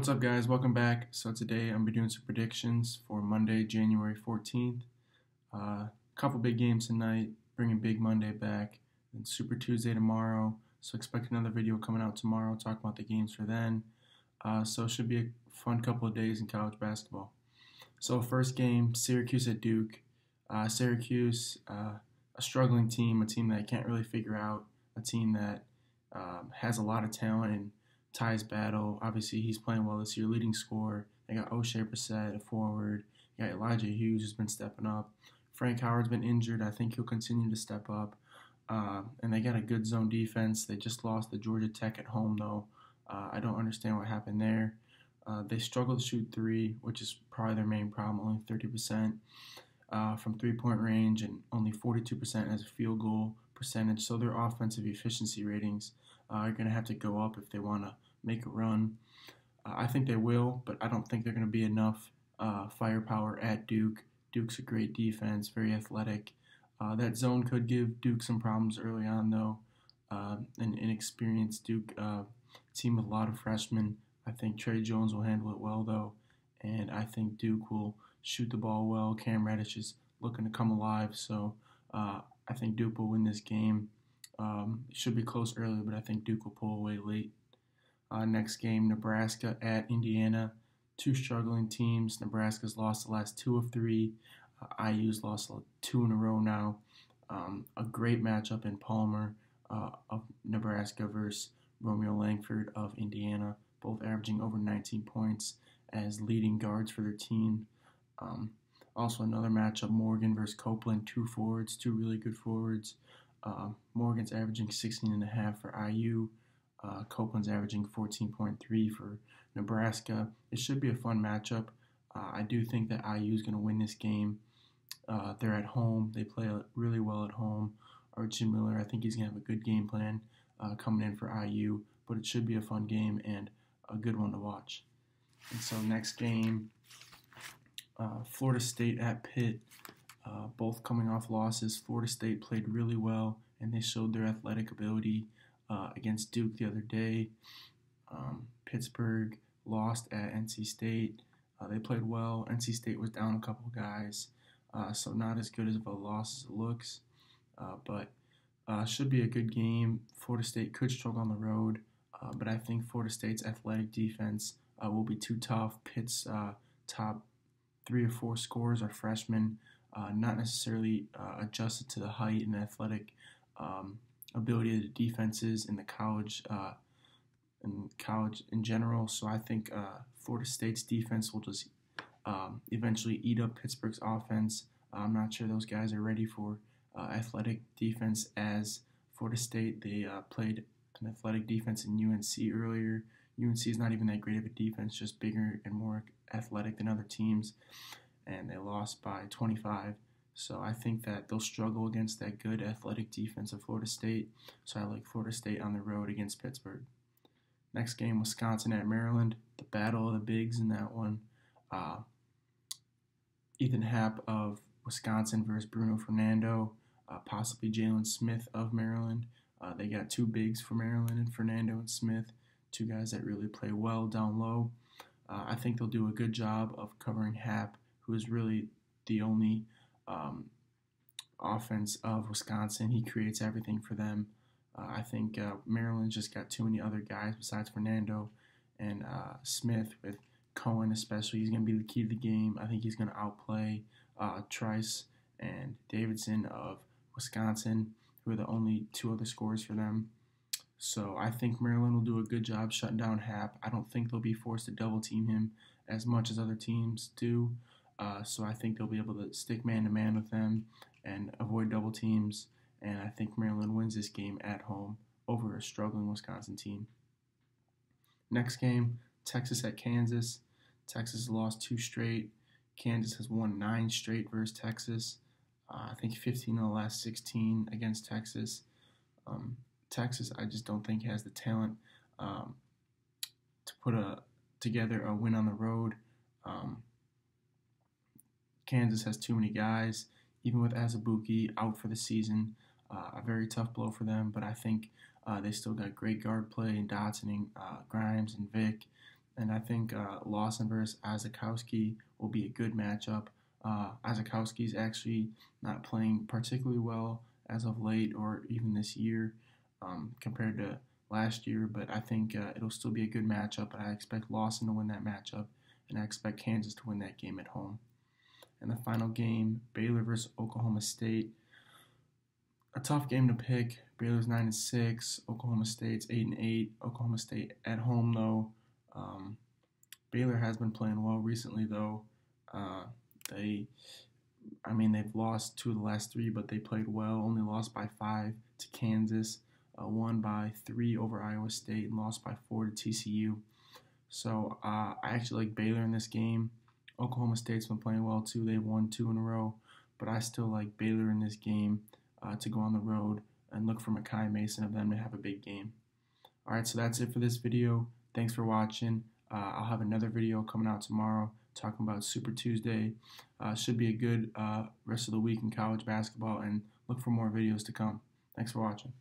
What's up, guys? Welcome back. So today I'm gonna be doing some predictions for Monday, January 14th. Couple big games tonight, bringing Big Monday back, and Super Tuesday tomorrow. So expect another video coming out tomorrow talking about the games for then. So it should be a fun couple of days in college basketball. So first game, Syracuse at Duke. Syracuse, a struggling team, a team that I can't really figure out, a team that has a lot of talent and Ty's battle. Obviously, he's playing well this year, leading scorer. They got O'Shea Brissett, a forward. You got Elijah Hughes, who's been stepping up. Frank Howard's been injured. I think he'll continue to step up. And they got a good zone defense. They just lost to Georgia Tech at home, though. I don't understand what happened there. They struggle to shoot three, which is probably their main problem, only 30% from three-point range and only 42% as a field goal percentage. So their offensive efficiency ratings are going to have to go up if they want to make a run. I think they will, but I don't think they're going to be enough firepower at Duke. Duke's a great defense, very athletic. That zone could give Duke some problems early on, though. An inexperienced Duke team with a lot of freshmen. I think Trey Jones will handle it well, though, and I think Duke will shoot the ball well. Cam Reddish is looking to come alive, so I think Duke will win this game. It should be close early, but I think Duke will pull away late. Next game, Nebraska at Indiana. Two struggling teams. Nebraska's lost the last 2 of 3. IU's lost 2 in a row now. A great matchup in Palmer of Nebraska versus Romeo Langford of Indiana, both averaging over 19 points as leading guards for their team. Also another matchup, Morgan versus Copeland, 2 forwards, 2 really good forwards. Morgan's averaging 16.5 for IU. Copeland's averaging 14.3 for Nebraska. It should be a fun matchup. I do think that IU is going to win this game. They're at home. They play really well at home. Archie Miller, I think he's going to have a good game plan coming in for IU, but it should be a fun game and a good one to watch. And so next game, Florida State at Pitt. Both coming off losses. Florida State played really well, and they showed their athletic ability against Duke the other day. Pittsburgh lost at NC State. They played well. NC State was down a couple guys, so not as good as of a loss as it looks. But should be a good game. Florida State could struggle on the road, but I think Florida State's athletic defense will be too tough. Pitt's top 3 or 4 scorers are freshmen, not necessarily adjusted to the height and athletic ability of the defenses in the college in general. So I think Florida State's defense will just eventually eat up Pittsburgh's offense. I'm not sure those guys are ready for athletic defense as Florida State. They played an athletic defense in UNC earlier. UNC is not even that great of a defense, just bigger and more athletic than other teams, and they lost by 25. So I think that they'll struggle against that good athletic defense of Florida State. So I like Florida State on the road against Pittsburgh. Next game, Wisconsin at Maryland. The battle of the bigs in that one. Ethan Happ of Wisconsin versus Bruno Fernando, possibly Jalen Smith of Maryland. They got 2 bigs for Maryland, and Fernando and Smith, 2 guys that really play well down low. I think they'll do a good job of covering Happ, who is really the only offense of Wisconsin. He creates everything for them. I think Maryland's just got too many other guys besides Fernando and Smith, with Cohen especially. He's going to be the key to the game. I think he's going to outplay Trice and Davidson of Wisconsin, who are the only 2 other scorers for them. So I think Maryland will do a good job shutting down Happ. I don't think they'll be forced to double team him as much as other teams do. So I think they'll be able to stick man-to-man with them and avoid double teams. And I think Maryland wins this game at home over a struggling Wisconsin team. Next game, Texas at Kansas. Texas lost 2 straight. Kansas has won 9 straight versus Texas. I think 15 of the last 16 against Texas. Texas, I just don't think has the talent to put together a win on the road. Kansas has too many guys, even with Azubuike out for the season. A very tough blow for them, but I think they still got great guard play in Dotson and Grimes and Vic. and I think Lawson versus Azakowski will be a good matchup. Azakowski's actually not playing particularly well as of late or even this year compared to last year, but I think it'll still be a good matchup. I expect Lawson to win that matchup, and I expect Kansas to win that game at home. And the final game, Baylor versus Oklahoma State. A tough game to pick. Baylor's 9-6. Oklahoma State's 8-8. Oklahoma State at home though. Baylor has been playing well recently though. They've lost 2 of the last 3, but they played well. Only lost by 5 to Kansas. Won by 3 over Iowa State and lost by 4 to TCU. So I actually like Baylor in this game. Oklahoma State's been playing well too. They've won 2 in a row, but I still like Baylor in this game to go on the road and look for Makai Mason of them to have a big game. All right, so that's it for this video. Thanks for watching. I'll have another video coming out tomorrow talking about Super Tuesday. Should be a good rest of the week in college basketball, and look for more videos to come. Thanks for watching.